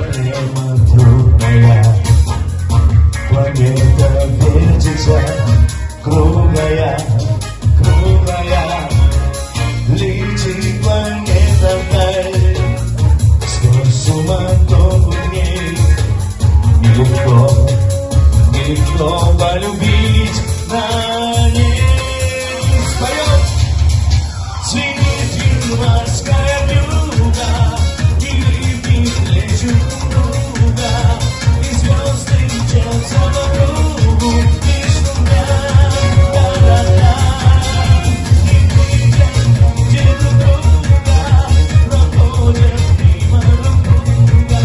Проблема трудная, планета вертится, круглая, круглая, летит планета вдаль, сквозь суматоху дней. Нелегко, нелегко полюбить на ней. Споем! Звенит морская вьюга, и летит плечу круга, и звезды мчатся вокруг, и шумят города, и видят, где друг друга, проходят мимо друг друга,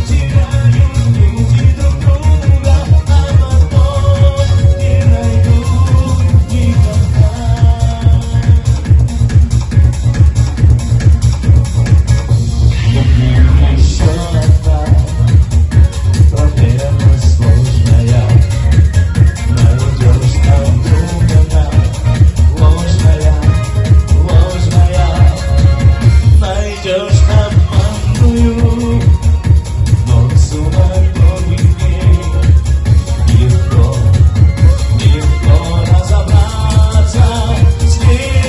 теряют люди друг друга, а потом не найдут никогда. Еще одна проблема сложная, найдешь там друга, ложная, ложная, найдешь обманную, но суматохи дней. Легко, легко разобраться с ней.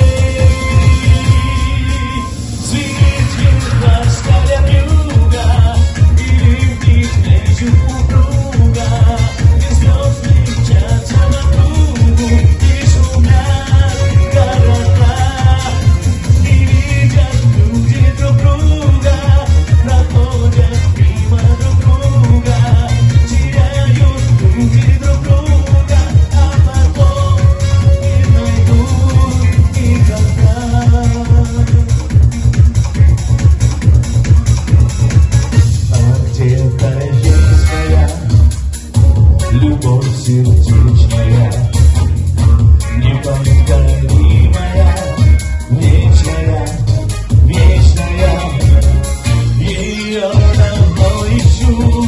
Звенит морская вьюга, и летит плечу упруга, и звезды мчатся вокруг, и шумят города, и видят люди друг друга, проходят мимо друг друга, теряют люди друг друга, а потом не найдут никогда. А где-то есть моя любовь сердечная, неповторимая, вечная, вечная. Ее давно ищу.